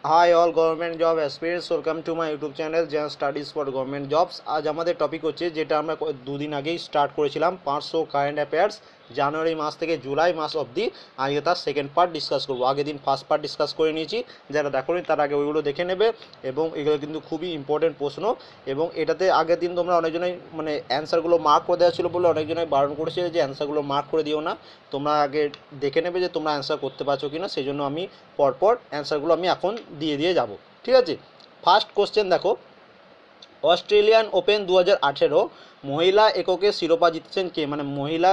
High all government job aspirants welcome to my YouTube channel Jain studies for government jobs. आज हमारे topic होच्छे जेटा आमरा दुदिन आगेई स्टार्ट करेछिलाम 500 कारेंट अफेयार्स জানুয়ারি মাস থেকে জুলাই মাস অবধি। আজকে তার সেকেন্ড পার্ট ডিসকাস করবো। আগের দিন ফার্স্ট পার্ট ডিসকাস করে নিয়েছি, যারা দেখোনি তার আগে ওইগুলো দেখে নেবে। এবং এগুলো কিন্তু খুবই ইম্পর্টেন্ট প্রশ্ন, এবং এটাতে আগের দিন তোমরা অনেকজনই মানে অ্যান্সারগুলো মার্ক করে দেওয়া ছিল বলে অনেকজনই বারণ করেছে যে অ্যান্সারগুলো মার্ক করে দিও না, তোমরা আগে দেখে নেবে যে তোমরা অ্যান্সার করতে পারছো কি না। সেই জন্য আমি পরপর অ্যান্সারগুলো আমি এখন দিয়ে যাব, ঠিক আছে। ফার্স্ট কোশ্চেন দেখো, অস্ট্রেলিয়ান ওপেন 2018 মহিলা এককে শিরোপা জিতেছেন কে? মানে মহিলা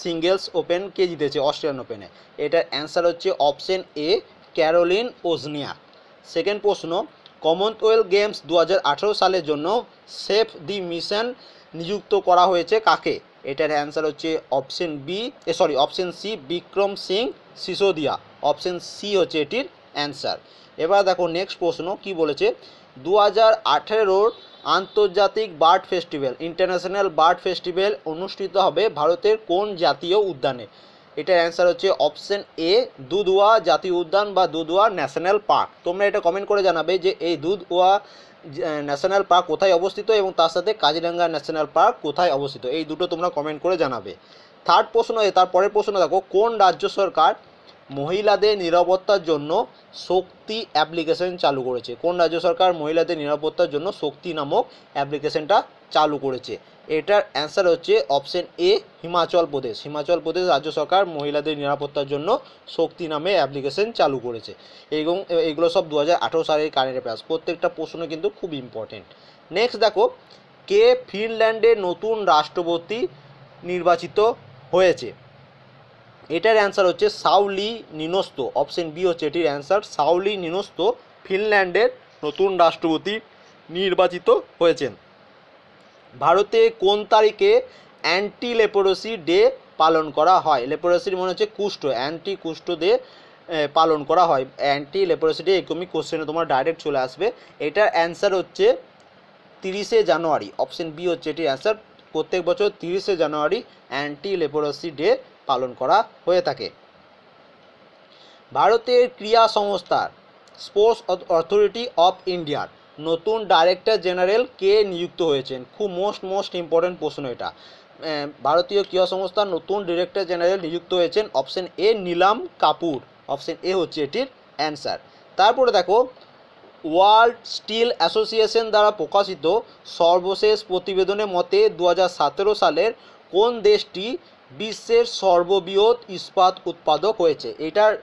সিঙ্গেলস ওপেন কে জিতেছে অস্ট্রেলিয়ান ওপেনে? এটার অ্যান্সার হচ্ছে অপশন এ, ক্যারোলিন ওজনিয়া। সেকেন্ড প্রশ্ন, কমনওয়েলথ গেমস 2018 সালের জন্য সেফ দি মিশন নিযুক্ত করা হয়েছে কাকে? এটার অ্যান্সার হচ্ছে option C, Vikram Singh Sisodia. Option C হচ্ছে এটির অ্যান্সার। এবার দেখো নেক্সট প্রশ্ন কি বলেছে, 2018 আন্তর্জাতিক bird festival, international bird festival অনুষ্ঠিত হবে ভারতের কোন জাতীয় উদ্যানে? এটার অ্যান্সার হচ্ছে অপশন এ, দুধওয়া জাতীয় উদ্যান বা দুধওয়া ন্যাশনাল পার্ক। তোমরা এটা কমেন্ট করে জানাবে যে এই দুধওয়া ন্যাশনাল পার্ক কোথায় অবস্থিত এবং তার সাথে কাজিরাঙ্গা ন্যাশনাল পার্ক কোথায় অবস্থিত, এই দুটো তোমরা কমেন্ট করে জানাবে। থার্ড প্রশ্ন, তারপরের প্রশ্ন দেখো, কোন রাজ্য সরকার মহিলাদের নিরাপত্তার জন্য শক্তি অ্যাপ্লিকেশন চালু করেছে? কোন রাজ্য সরকার মহিলাদের নিরাপত্তার জন্য শক্তি নামক অ্যাপ্লিকেশনটা চালু করেছে? এটার অ্যান্সার হচ্ছে অপশন এ, হিমাচল প্রদেশ। হিমাচল প্রদেশ রাজ্য সরকার মহিলাদের নিরাপত্তার জন্য শক্তি নামে অ্যাপ্লিকেশন চালু করেছে। এবং এগুলো সব 2018 সালের কারেন্ট অ্যাফেয়ার্স, প্রত্যেকটা প্রশ্ন কিন্তু খুব ইম্পর্টেন্ট। নেক্সট দেখো, কে ফিনল্যান্ডের নতুন রাষ্ট্রপতি নির্বাচিত হয়েছে? এটার অ্যান্সার হচ্ছে সাউলি নিনোস্তো। অপশন বি হচ্ছে এটির অ্যান্সার, সাউলি নিনোস্তো ফিনল্যান্ডের নতুন রাষ্ট্রপতি নির্বাচিত হয়েছেন। ভারতে কোন তারিখে অ্যান্টি লেপ্রোসি ডে পালন করা হয়? লেপ্রোসির মনে হচ্ছে কুষ্ঠ, অ্যান্টি কুষ্ঠ ডে পালন করা হয়। অ্যান্টি লেপ্রোসি ডে এরকমই কোশ্চেনে তোমার ডাইরেক্ট চলে আসবে। এটার অ্যান্সার হচ্ছে 30শে জানুয়ারি। অপশন বি হচ্ছে এটির অ্যান্সার। প্রত্যেক বছর 30শে জানুয়ারি অ্যান্টি লেপ্রোসি ডে পালন করা হয়ে থাকে। ভারতের ক্রীড়া সংস্থার স্পোর্টস অথরিটি অফ ইন্ডিয়ার নতুন ডাইরেক্টর জেনারেল কে নিযুক্ত হয়েছেন? খুব মোস্ট ইম্পর্টেন্ট প্রশ্ন এটা। ভারতীয় ক্রীড়া সংস্থার নতুন ডিরেক্টর জেনারেল নিযুক্ত হয়েছেন option A, Neil Kapoor. Option A হচ্ছে এটির অ্যান্সার। তারপরে দেখো, ওয়ার্ল্ড স্টিল অ্যাসোসিয়েশন দ্বারা প্রকাশিত সর্বশেষ প্রতিবেদনের মতে 2017 সালের কোন দেশটি বিশ্বের সর্ববৃহৎ ইস্পাত উৎপাদক হয়েছে? এটার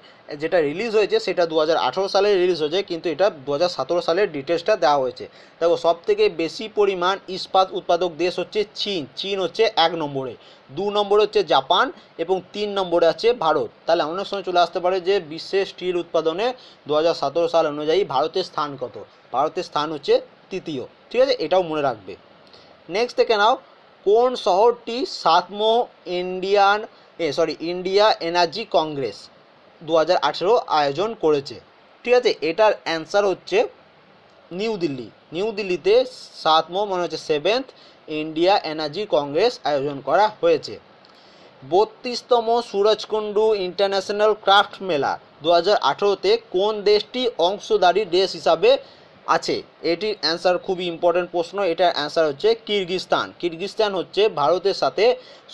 যেটা রিলিজ হয়েছে সেটা 2018 সালে রিলিজ হয়েছে, কিন্তু এটা 2017 সালের ডিটেলসটা দেওয়া হয়েছে। দেখো, সবথেকে বেশি পরিমাণ ইস্পাত উৎপাদক দেশ হচ্ছে চীন। চীন হচ্ছে 1 নম্বরে, 2 নম্বরে হচ্ছে জাপান এবং 3 নম্বরে আছে ভারত। তাহলে অনেক সময় চলে আসতে পারে যে বিশ্বের স্টিল উৎপাদনে 2017 সাল অনুযায়ী ভারতের স্থান কত? ভারতের স্থান হচ্ছে 3য়, ঠিক আছে, এটাও মনে রাখবে। নেক্সট থেকে নাও, কোন শহরটি 7ম ইন্ডিয়া এনার্জি কংগ্রেস 2018 আয়োজন করেছে? ঠিক আছে, এটার অ্যান্সার হচ্ছে নিউ দিল্লি। নিউ দিল্লিতে 7ম মানে হচ্ছে 7th ইন্ডিয়া এনার্জি কংগ্রেস আয়োজন করা হয়েছে। 32তম সুরজকুন্ডু ইন্টারন্যাশনাল ক্রাফট মেলা 2018তে কোন দেশটি অংশদারী দেশ হিসাবে আছে? এটির অ্যান্সার খুবই ইম্পর্টেন্ট প্রশ্ন। এটার অ্যান্সার হচ্ছে কিরগিজস্তান। কিরগিজস্তান হচ্ছে ভারতের সাথে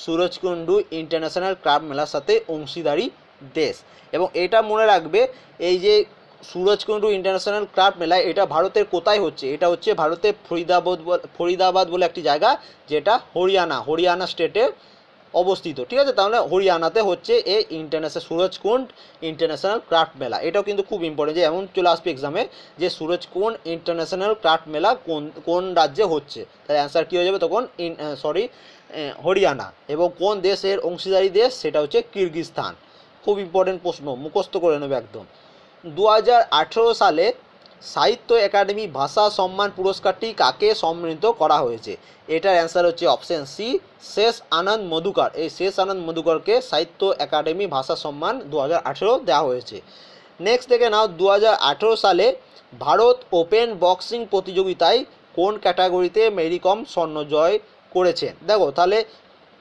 সুরজকুন্ডু ইন্টারন্যাশনাল ক্রাফট মেলার সাথে অংশীদারি দেশ। এবং এটা মনে রাখবে, এই যে সুরজকুন্ডু ইন্টারন্যাশনাল ক্রাফট মেলা এটা ভারতের কোথায় হচ্ছে? এটা হচ্ছে ভারতের ফরিদাবাদ বলে একটি জায়গা, যেটা হরিয়ানা স্টেটে অবস্থিত, ঠিক আছে। তাহলে হরিয়ানাতে হচ্ছে এই সুরজকুন্ড ইন্টারন্যাশনাল ক্রাফট মেলা। এটাও কিন্তু খুব ইম্পর্টেন্ট, যে এমন চলে আসবে এক্সামে যে সুরজকুন্ড ইন্টারন্যাশনাল ক্রাফট মেলা কোন রাজ্যে হচ্ছে। তাহলে অ্যান্সার কী হয়ে যাবে তখন? হরিয়ানা। এবং কোন দেশের অংশীদারি দেশ? সেটা হচ্ছে কিরগিজস্তান। খুব ইম্পর্টেন্ট প্রশ্ন, মুখস্থ করে নেবে একদম। 2018 সালে সাহিত্য একাডেমি ভাষা সম্মান পুরস্কারটি কাকে সম্মানিত করা হয়েছে? এটার অ্যান্সার হচ্ছে অপশন সি, শেষ আনন্দ মধুকর। এই শেষ আনন্দ মধুকরকে সাহিত্য একাডেমি ভাষা সম্মান 2018 দেওয়া হয়েছে। নেক্সট দেখে নাও, 2018 সালে ভারত ওপেন বক্সিং প্রতিযোগিতায় কোন ক্যাটাগরিতে মেরি কম স্বর্ণ জয় করেছেন? দেখো, তাহলে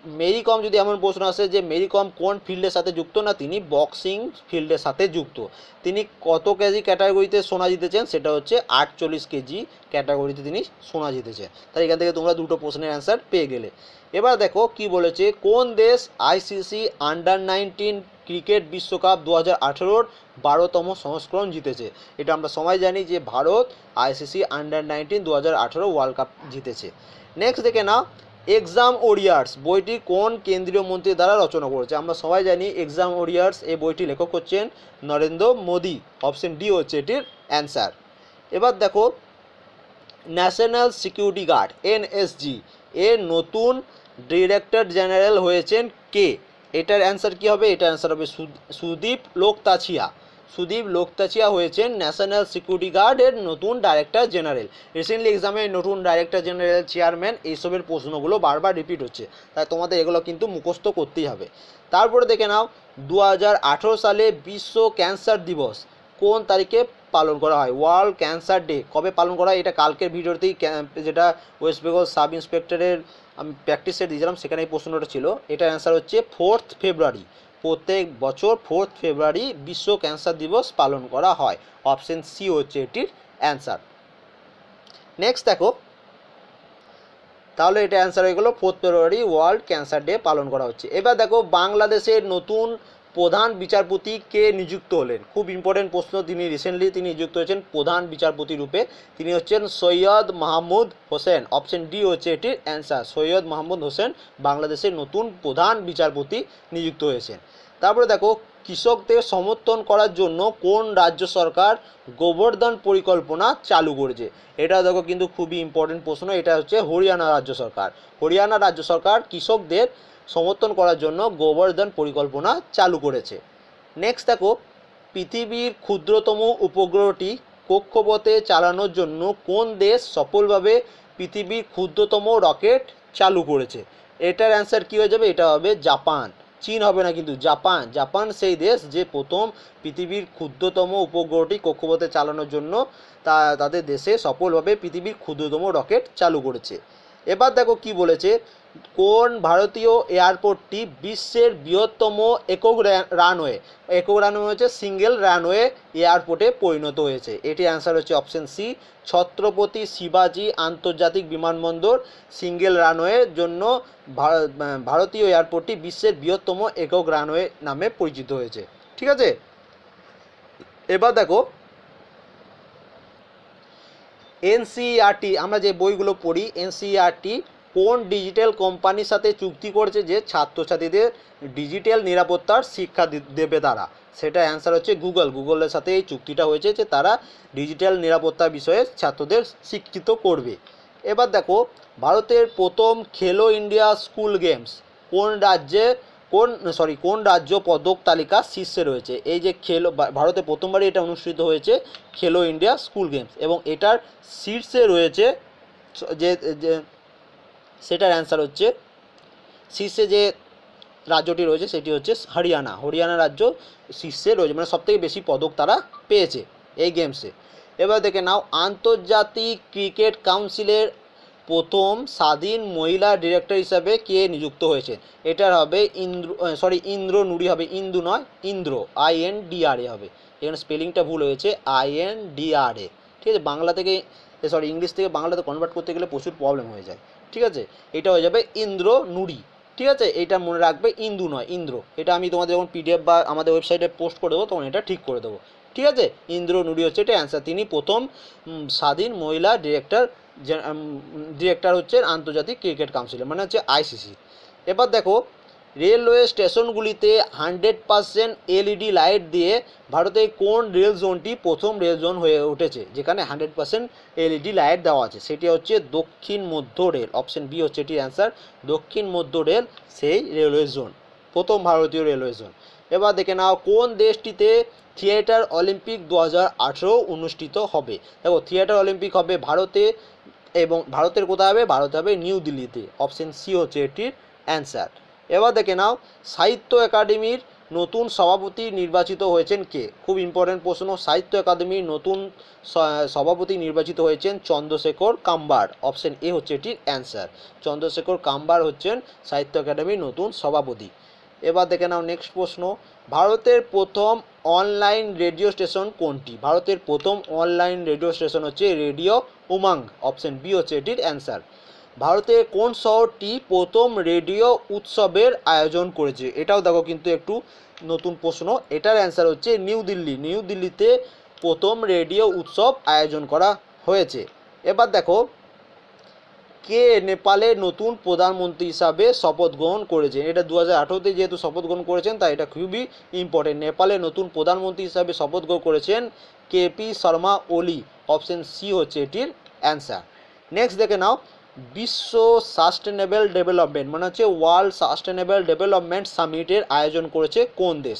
মেরি কম যদি এমন প্রশ্ন আসে যে মেরি কম কোন ফিল্ডের সাথে যুক্ত, না তিনি বক্সিং ফিল্ডের সাথে যুক্ত। তিনি কত কেজি ক্যাটাগরিতে সোনা জিতেছেন, সেটা হচ্ছে 48 কেজি ক্যাটাগরিতে তিনি সোনা জিতেছেন। তাই এখান থেকে তোমরা দুটো প্রশ্নের অ্যান্সার পেয়ে গেলে। এবার দেখো কি বলেছে, কোন দেশ আইসিসি আন্ডার-19 ক্রিকেট বিশ্বকাপ 2018-র 12তম সংস্করণ জিতেছে? এটা আমরা সবাই জানি যে Bharat ICC under-19 2018 world cup জিতেছে। নেক্সট দেখে নাও, এক্সাম ওরিয়ার্স বইটি কোন কেন্দ্রীয় মন্ত্রী দ্বারা রচনা করেছে? আমরা সবাই জানি এক্সাম ওরিয়ার্স এই বইটি লেখক হচ্ছেন নরেন্দ্র মোদী। অপশন ডি হচ্ছে এটির অ্যান্সার। এবার দেখো, ন্যাশনাল সিকিউরিটি গার্ড এনএসজি এর নতুন ডিরেক্টর জেনারেল হয়েছেন কে? এটার অ্যান্সার কি হবে? এটার অ্যান্সার হবে সুদীপ লোকতাছিয়া। সুদীপ লোকতাছিয়া হয়েছেন ন্যাশনাল সিকিউরিটি গার্ডের নতুন ডাইরেক্টর জেনারেল। রিসেন্টলি এক্সামে নতুন ডাইরেক্টর জেনারেল, চেয়ারম্যান, এইসবের প্রশ্নগুলো বারবার রিপিট হচ্ছে, তাই তোমাদের এগুলো কিন্তু মুখস্থ করতেই হবে। তারপরে দেখে নাও, 2018 সালে বিশ্ব ক্যান্সার দিবস কোন তারিখে পালন করা হয়? ওয়ার্ল্ড ক্যান্সার ডে কবে পালন করা হয়? এটা কালকের ভিডিওতেই যেটা ওয়েস্ট বেঙ্গল সাব ইন্সপেক্টরের আমি প্র্যাকটিস সেট দিয়েছিলাম, সেখানে এই প্রশ্নটা ছিল। এটার অ্যান্সার হচ্ছে 4 ফেব্রুয়ারি। প্রত্যেক বছর 4 ফেব্রুয়ারি বিশ্ব ক্যান্সার দিবস পালন করা হয়। অপশন সি হচ্ছে এটির অ্যান্সার। নেক্সট দেখো, তাহলে এটা অ্যান্সার হয়ে গেল 4 ফেব্রুয়ারি ওয়ার্ল্ড ক্যান্সার ডে পালন করা হচ্ছে। এবার দেখো, বাংলাদেশের নতুন প্রধান বিচারপতি কে নিযুক্ত হলেন? খুব ইম্পর্টেন্ট প্রশ্ন। তিনি রিসেন্টলি নিযুক্ত হয়েছেন প্রধান বিচারপতি রূপে। তিনি হচ্ছেন সৈয়দ মাহমুদ হোসেন। অপশন ডি হচ্ছে এটির অ্যান্সার। সৈয়দ মাহমুদ হোসেন বাংলাদেশের নতুন প্রধান বিচারপতি নিযুক্ত হয়েছেন। তারপরে দেখো, কৃষকদের সমর্থন করার জন্য কোন রাজ্য সরকার গোবর্ধন পরিকল্পনা চালু করেছে? এটা দেখো কিন্তু খুবই ইম্পর্টেন্ট প্রশ্ন। এটা হচ্ছে হরিয়ানা রাজ্য সরকার। হরিয়ানা রাজ্য সরকার কৃষকদের সমর্থন করার জন্য গোবর্ধন পরিকল্পনা চালু করেছে। নেক্সট দেখো, পৃথিবীর ক্ষুদ্রতম উপগ্রহটি কক্ষপথে চালানোর জন্য কোন দেশ সফলভাবে পৃথিবীর ক্ষুদ্রতম রকেট চালু করেছে? এটার অ্যান্সার কী হয়ে যাবে? এটা হবে জাপান। চীন হবে না কিন্তু, জাপান। জাপান সেই দেশ যে প্রথম পৃথিবীর ক্ষুদ্রতম উপগ্রহটি কক্ষপথে চালানোর জন্য তাদের দেশে সফলভাবে পৃথিবীর ক্ষুদ্রতম রকেট চালু করেছে। এবার দেখো কি বলেছে, কোন ভারতীয় এয়ারপোর্টটি বিশ্বের বৃহত্তম একক রানওয়ে হচ্ছে সিঙ্গেল রানওয়ে এয়ারপোর্টে পরিণত হয়েছে? এটি অ্যান্সার হচ্ছে অপশন সি, ছত্রপতি শিবাজি আন্তর্জাতিক বিমানবন্দর। সিঙ্গেল রানওয়ের জন্য ভারতীয় এয়ারপোর্টটি বিশ্বের বৃহত্তম একক রানওয়ে নামে পরিচিত হয়েছে। ঠিক আছে, এবার দেখো, এনসিইআরটি আমরা যে বইগুলো পড়ি, এনসিইআরটি কোন ডিজিটাল কোম্পানির সাথে চুক্তি করেছে যে ছাত্রছাত্রীদের ডিজিটাল নিরাপত্তার শিক্ষা দেবে তারা? সেটা অ্যান্সার হচ্ছে গুগলের সাথে এই চুক্তিটা হয়েছে যে তারা ডিজিটাল নিরাপত্তার বিষয়ে ছাত্রদের শিক্ষিত করবে। এবার দেখো, ভারতের প্রথম খেলো ইন্ডিয়া স্কুল গেমস কোন রাজ্য পদক তালিকা শীর্ষে রয়েছে? এই যে ভারতে প্রথমবারই এটা অনুষ্ঠিত হয়েছে খেলো ইন্ডিয়া স্কুল গেমস, এবং এটার শীর্ষে রয়েছে যে সেটার অ্যান্সার হচ্ছে, শীর্ষে যে রাজ্যটি রয়েছে সেটি হচ্ছে হরিয়ানা রাজ্য শীর্ষে রয়েছে, মানে সবথেকে বেশি পদক তারা পেয়েছে এই গেমসে। এবার দেখে নাও, আন্তর্জাতিক ক্রিকেট কাউন্সিলের প্রথম স্বাধীন মহিলা ডিরেক্টর হিসাবে কে নিযুক্ত হয়েছে? এটার হবে ইন্দ্র নুরি হবে, ইন্দু নয়, ইন্দ্র, INDRA হবে। এখানে স্পেলিংটা ভুল হয়েছে, INDRA। ঠিক আছে, ইংলিশ থেকে বাংলাতে কনভার্ট করতে গেলে প্রচুর প্রবলেম হয়ে যায়। ঠিক আছে, এটা হয়ে যাবে ইন্দ্র নুরি। ঠিক আছে, এটা মনে রাখবে, ইন্দু নয়, ইন্দ্র। এটা আমি তোমাদের যখন PDF বা আমাদের ওয়েবসাইটে পোস্ট করে দেবো তখন এটা ঠিক করে দেবো। ঠিক আছে, ইন্দ্র নুরি হচ্ছে এটা অ্যান্সার। তিনি প্রথম স্বাধীন মহিলা ডিরেক্টর হচ্ছেন আন্তর্জাতিক ক্রিকেট কাউন্সিলের, মানে হচ্ছে ICC। এবার দেখো, রেলওয়ে স্টেশনগুলিতে 100% LED লাইট দিয়ে ভারতের কোন রেল জোনটি প্রথম রেল জোন হয়ে উঠেছে যেখানে 100% LED লাইট দেওয়া আছে? সেটি হচ্ছে দক্ষিণ মধ্য রেল। অপশন বি হচ্ছে এটির অ্যান্সার। দক্ষিণ মধ্য রেল সেই রেলওয়ে জোন, প্রথম ভারতীয় রেলওয়ে জোন। এবার দেখে নাও, কোন দেশটিতে থিয়েটার অলিম্পিক 2018 অনুষ্ঠিত হবে? দেখো, থিয়েটার অলিম্পিক হবে ভারতে, এবং ভারতের কোথায় হবে? ভারতে হবে নিউ দিল্লিতে। অপশন সি হচ্ছে এটির অ্যান্সার। এবার দেখে নাও, সাহিত্য একাডেমির নতুন সভাপতি নির্বাচিত হয়েছেন কে? খুব ইম্পর্টেন্ট প্রশ্ন। সাহিত্য একাডেমির নতুন সভাপতি নির্বাচিত হয়েছেন চন্দ্রশেখর কাম্বার। অপশন এ হচ্ছে এটির অ্যান্সার। চন্দ্রশেখর কাম্বার হচ্ছেন সাহিত্য একাডেমির নতুন সভাপতি। এবার দেখে নাও নেক্সট প্রশ্ন। ভারতের প্রথম অনলাইন রেডিও স্টেশন কোনটি? ভারতের প্রথম অনলাইন রেডিও স্টেশন হচ্ছে রেডিও উমাঙ্গ। অপশন বি হচ্ছে এটির অ্যান্সার। ভারতের কোন শহরটি প্রথম রেডিও উৎসবের আয়োজন করেছে? এটাও দেখো কিন্তু একটু নতুন প্রশ্ন। এটার অ্যান্সার হচ্ছে নিউ দিল্লি। নিউ দিল্লিতে প্রথম রেডিও উৎসব আয়োজন করা হয়েছে। এবার দেখো, কে নেপালের নতুন প্রধানমন্ত্রী হিসাবে শপথ গ্রহণ করেছেন? এটা 2018-তে যেহেতু শপথ গ্রহণ করেছেন তাই এটা খুবই ইম্পর্টেন্ট। নেপালের নতুন প্রধানমন্ত্রী হিসাবে শপথ গ্রহণ করেছেন কেপি শর্মা ওলি। অপশন সি হচ্ছে এটির অ্যান্সার। নেক্সট দেখে নাও, বিশ্ব সাস্টেনেবল ডেভেলপমেন্ট মানে হচ্ছে ওয়ার্ল্ড সাস্টেনেবল ডেভেলপমেন্ট সামিটের আয়োজন করেছে কোন দেশ?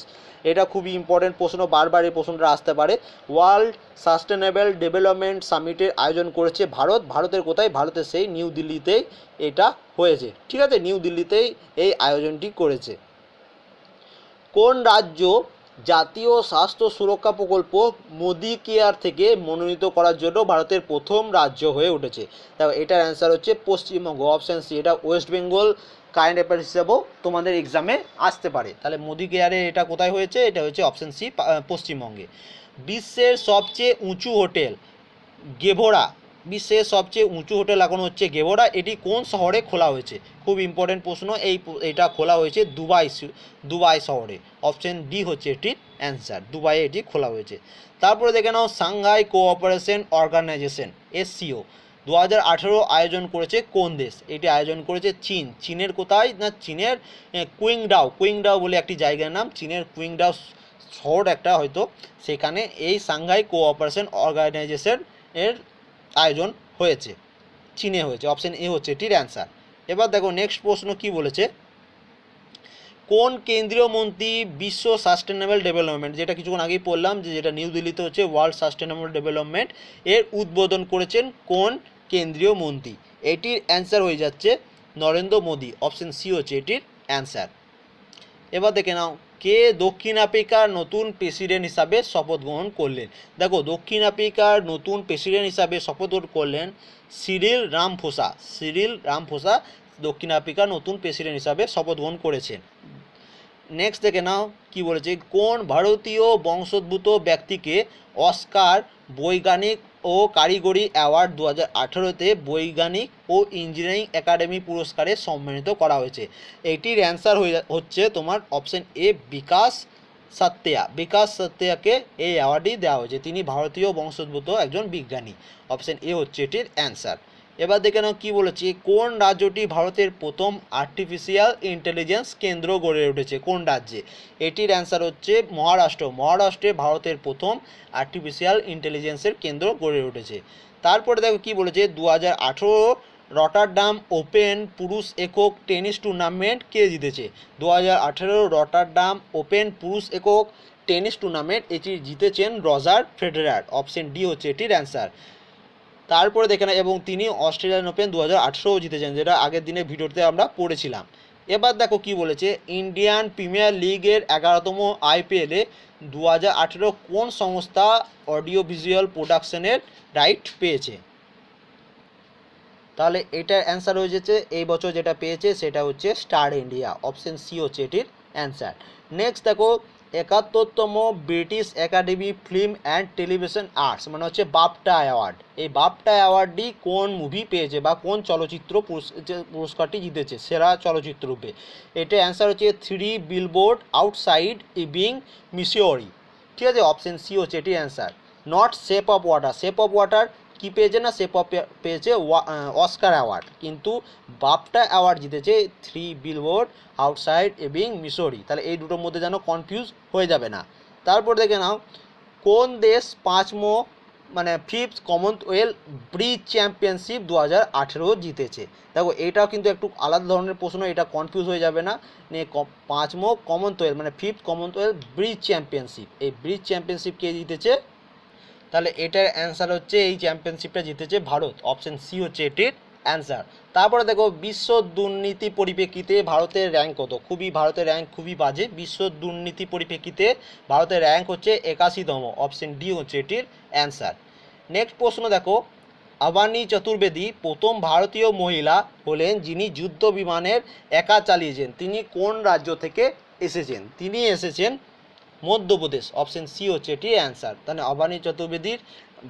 এটা খুবই ইম্পর্টেন্ট প্রশ্ন, বারবার এই প্রশ্নটা আসতে পারে। ওয়ার্ল্ড সাস্টেনেবল ডেভেলপমেন্ট সামিটের আয়োজন করেছে ভারত। ভারতের কোথায়? ভারতের সেই নিউ দিল্লিতেই এটা হয়েছে। ঠিক আছে, নিউ দিল্লিতেই এই আয়োজনটি করেছে। কোন রাজ্য জাতীয় স্বাস্থ্য সুরক্ষা প্রকল্প মোদি কেয়ার থেকে মনোনীত করার জন্য ভারতের প্রথম রাজ্য হয়ে উঠেছে? দেখো এটার অ্যান্সার হচ্ছে পশ্চিমবঙ্গ। Option C. এটা ওয়েস্ট বেঙ্গল কারেন্ট অ্যাফেয়ার্স হিসেবেও তোমাদের এক্সামে আসতে পারে। তাহলে মোদি কেয়ারে এটা কোথায় হয়েছে? এটা হচ্ছে অপশান সি, পশ্চিমবঙ্গে। বিশ্বের সবচেয়ে উঁচু হোটেল গেভোরা, বিশ্বের সবচেয়ে উঁচু হোটেল এখন হচ্ছে গেভোরা। এটি কোন শহরে খোলা হয়েছে? খুব ইম্পর্টেন্ট প্রশ্ন। এটা খোলা হয়েছে দুবাই শহরে। অপশন ডি হচ্ছে এটির অ্যান্সার। দুবাইয়ে এটি খোলা হয়েছে। তারপরে দেখে নাও, সাংহাই কোঅপারেশন অর্গানাইজেশন SCO 2018 আয়োজন করেছে কোন দেশ? এটি আয়োজন করেছে চীন। চীনের কোথায়? না চীনের কুইংডাও বলে একটি জায়গার নাম। চীনের কুইংডাও শহর একটা হয়তো, সেখানে এই সাংহাই কোঅপারেশন অর্গানাইজেশন এর আয়োজন হয়েছে, চীনে হয়েছে। অপশন এ হচ্ছে এটির অ্যান্সার। এবার দেখো নেক্সট প্রশ্ন কি বলেছে। কোন কেন্দ্রীয় মন্ত্রী বিশ্ব সাস্টেনেবল ডেভেলপমেন্ট, যেটা কিছুক্ষণ আগেই বললাম যে যেটা নিউ দিল্লিতে হচ্ছে ওয়ার্ল্ড সাস্টেনেবল ডেভেলপমেন্ট, এর উদ্বোধন করেছেন কোন কেন্দ্রীয় মন্ত্রী? এটির অ্যান্সার হয়ে যাচ্ছে নরেন্দ্র মোদী। অপশন সি হচ্ছে এটির অ্যান্সার। এবার দেখে নাও, কে দক্ষিণ আফ্রিকার নতুন প্রেসিডেন্ট হিসাবে শপথ গ্রহণ করলেন? দেখো দক্ষিণ আফ্রিকার নতুন প্রেসিডেন্ট হিসাবে শপথ গ্রহণ করলেন সিরিল রামফোসা দক্ষিণ আফ্রিকার নতুন প্রেসিডেন্ট হিসাবে শপথ গ্রহণ করেছেন। নেক্সট দেখে নাও কি বলেছে। কোন ভারতীয় বংশোদ্ভূত ব্যক্তিকে অস্কার বৈজ্ঞানিক ও কারিগরি অ্যাওয়ার্ড 2018-তে বৈজ্ঞানিক ও ইঞ্জিনিয়ারিং একাডেমি পুরস্কারে সম্মানিত করা হয়েছে? এটির অ্যান্সার হচ্ছে তোমার অপশন এ, বিকাশ সাত্যাকে এই অ্যাওয়ার্ডটি দেওয়া হয়েছে। তিনি ভারতীয় বংশোদ্ভূত একজন বিজ্ঞানী। অপশন এ হচ্ছে এটির অ্যান্সার। এবার দেখে নাও কি বলেছে। কোন রাজ্যটি ভারতের প্রথম আর্টিফিশিয়াল ইন্টেলিজেন্স কেন্দ্র গড়ে উঠেছে? কোন রাজ্যে? এটির অ্যান্সার হচ্ছে মহারাষ্ট্র। মহারাষ্ট্রে ভারতের প্রথম আর্টিফিশিয়াল ইন্টেলিজেন্সের কেন্দ্র গড়ে উঠেছে। তারপরে দেখো কি বলেছে। 2018 রটারডাম ওপেন পুরুষ একক টেনিস টুর্নামেন্ট কে জিতেছে? 2018 রটারডাম ওপেন পুরুষ একক টেনিস টুর্নামেন্ট এটি জিতেছেন রজার ফেডেরার। অপশন ডি হচ্ছে এটির অ্যান্সার। তারপরে দেখে না, এবং তিনি অস্ট্রেলিয়ান ওপেন 2018 জিতেছেন, যেটা আগের দিনের ভিডিওতে আমরা পড়েছিলাম। এবার দেখো কি বলেছে। ইন্ডিয়ান প্রিমিয়ার লিগের 11তম IPL-এ 2018 কোন সংস্থা অডিও ভিজুয়াল প্রোডাকশনের রাইট পেয়েছে? তাহলে এটার অ্যান্সার হয়ে যাচ্ছে এই বছর যেটা পেয়েছে সেটা হচ্ছে স্টার ইন্ডিয়া। অপশন সি হচ্ছে এটির অ্যান্সার। নেক্সট দেখো, 71তম British Academy Film and Television Arts মানে হচ্ছে বাফটা অ্যাওয়ার্ড, এই বাফটা অ্যাওয়ার্ডটি কোন মুভি পেয়েছে বা কোন চলচ্চিত্র পুরস্কারটি জিতেছে সেরা চলচ্চিত্র রূপে? এটার অ্যান্সার হচ্ছে 3 বিলবোর্ড আউটসাইড ইবিং মিসৌরি। ঠিক আছে, অপশন সি হচ্ছে এটির answer. Not shape of water কি পেয়েছে? না শেপ অফ পেয়েছে অস্কার অ্যাওয়ার্ড, কিন্তু বাফটা অ্যাওয়ার্ড জিতেছে 3 বিলবোর্ড আউটসাইড এবিং মিসৌরি। তাহলে এই দুটোর মধ্যে যেন কনফিউজ হয়ে যাবে না। তারপর দেখে নাও, কোন দেশ 5th কমনওয়েলথ ব্রিজ চ্যাম্পিয়নশিপ 2018 জিতেছে? দেখো এটাও কিন্তু একটু আলাদা ধরনের প্রশ্ন, এটা কনফিউজ হয়ে যাবে না। 5th কমনওয়েলথ মানে 5th কমনওয়েলথ ব্রিজ চ্যাম্পিয়নশিপ, এই ব্রিজ চ্যাম্পিয়নশিপ কে জিতেছে? তাহলে এটার অ্যান্সার হচ্ছে এই চ্যাম্পিয়নশিপটা জিতেছে ভারত। অপশন সি হচ্ছে এটির অ্যান্সার। তারপরে দেখো বিশ্ব দুর্নীতি পরিপ্রেক্ষিতে ভারতের র্যাঙ্ক কত? ভারতের র্যাঙ্ক খুবই বাজে। বিশ্ব দুর্নীতি পরিপ্রেক্ষিতে ভারতের র্যাঙ্ক হচ্ছে 81তম। অপশন ডি হচ্ছে এটির অ্যান্সার। নেক্সট প্রশ্ন দেখো, আবানি চতুর্বেদী প্রথম ভারতীয় মহিলা হলেন যিনি যুদ্ধ বিমানের একা চালিয়েছেন। তিনি কোন রাজ্য থেকে এসেছেন? তিনি এসেছেন মধ্যপ্রদেশ। অপশন সি হচ্ছে এটির অ্যান্সার। তাহলে আবানি চতুর্বেদীর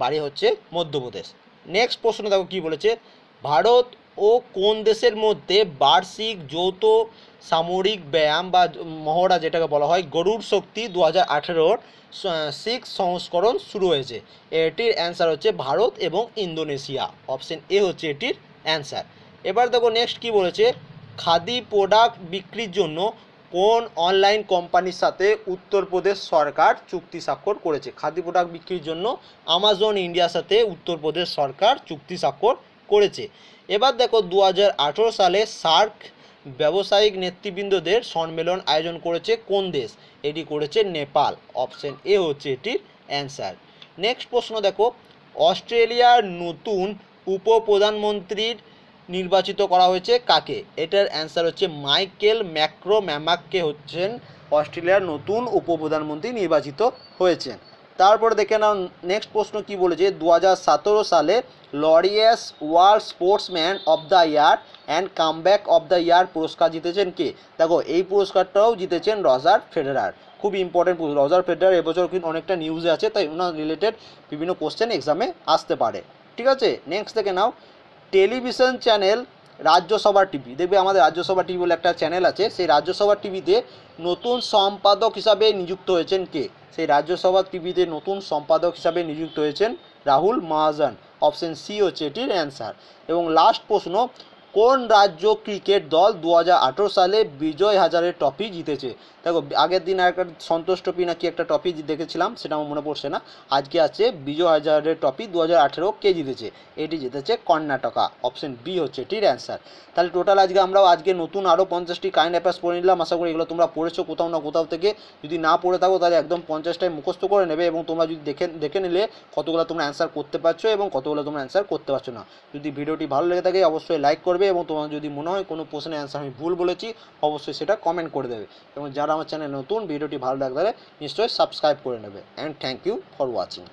বাড়ি হচ্ছে মধ্যপ্রদেশ। নেক্সট প্রশ্ন দেখো কি বলেছে, ভারত ও কোন দেশের মধ্যে বার্ষিক যৌথ সামরিক ব্যায়াম বা মহড়া যেটাকে বলা হয় গরুড় শক্তি 2018-র 6 সংস্করণ শুরু হয়েছে? এটির অ্যান্সার হচ্ছে ভারত এবং ইন্দোনেশিয়া। অপশন এ হচ্ছে এটির অ্যান্সার। এবার দেখো নেক্সট কি বলেছে, খাদি প্রোডাক্ট বিক্রির জন্য কোন অনলাইন কোম্পানির সাথে উত্তরপ্রদেশ সরকার চুক্তি স্বাক্ষর করেছে? খাদি প্রোডাক্ট বিক্রির জন্য আমাজন ইন্ডিয়ার সাথে উত্তরপ্রদেশ সরকার চুক্তি স্বাক্ষর করেছে। এবার দেখো 2018 সালে সার্ক ব্যবসায়িক নেতৃবৃন্দদের সম্মেলন আয়োজন করেছে কোন দেশ? এটি করেছে নেপাল। অপশন এ হচ্ছে এটির অ্যান্সার। নেক্সট প্রশ্ন দেখো, অস্ট্রেলিয়ার নতুন উপপ্রধানমন্ত্রীর নির্বাচিত করা হয়েছে কাকে? এটার অ্যান্সার হচ্ছে মাইকেল ম্যাকরোম্যামাককে হচ্ছেন অস্ট্রেলিয়ার নতুন উপপ্রধানমন্ত্রী নির্বাচিত হয়েছেন। তারপরে দেখে নাও নেক্সট প্রশ্ন কি বলেছে, 2017 সালে Laureus world sportsman of the year and comeback of the year পুরস্কার জিতেছেন কে? দেখো এই পুরস্কারটাও জিতেছেন রজার ফেডারার। খুব ইম্পর্টেন্ট রজার ফেডারার এবছর কিন্তু অনেকটা নিউজে আছে, তাই ওনার রিলেটেড বিভিন্ন কোশ্চেন এক্সামে আসতে পারে। ঠিক আছে, নেক্সট দেখে নাও, টেলিভিশন চ্যানেল রাজ্যসভা টিভি, দেখবে আমাদের রাজ্যসভা টিভি বলে একটা চ্যানেল আছে, সেই রাজ্যসভা টিভিতে নতুন সম্পাদক হিসাবে নিযুক্ত হয়েছেন কে? সেই রাজ্যসভা টিভিতে নতুন সম্পাদক হিসাবে নিযুক্ত হয়েছেন রাহুল মহাজন। অপশন সি হচ্ছে এটির অ্যান্সার। এবং লাস্ট প্রশ্ন, কোন রাজ্য ক্রিকেট দল 2018 সালে বিজয় হাজারে ট্রফি জিতেছে? দেখো আগের দিন একটা সন্তোষ ট্রফি নাকি একটা ট্রফি দেখেছিলাম, সেটা আমার মনে পড়ছে না। আজকে আছে বিজয় হাজারে ট্রফি 2018 কে জিতেছে? এটি জিতেছে কর্ণাটকা। অপশন বি হচ্ছে এটির অ্যান্সার। তাহলে টোটাল আজকে নতুন আরও 50টি কারেন্ট অ্যাফেয়ার্স পড়ে নিলাম। আশা করি এগুলো তোমরা পড়েছো কোথাও না কোথাও থেকে। যদি না পড়ে থাকো তাহলে একদম 50টাই মুখস্থ করে নেবে, এবং তোমরা যদি দেখে নিলে কতগুলো তোমরা অ্যান্সার করতে পারছো এবং কতগুলো তোমরা অ্যান্সার করতে পারছো না। যদি ভিডিওটি ভালো লেগে থাকে অবশ্যই লাইক করবে, এবং তোমার যদি মনে হয় কোনো প্রশ্নের অ্যান্সার আমি ভুল বলেছি অবশ্যই সেটা কমেন্ট করে দেবে। এবং যারা আমার চ্যানেল নতুন, ভিডিওটি ভালো লাগলে নিশ্চয়ই সাবস্ক্রাইব করে নেবে। And thank you for watching.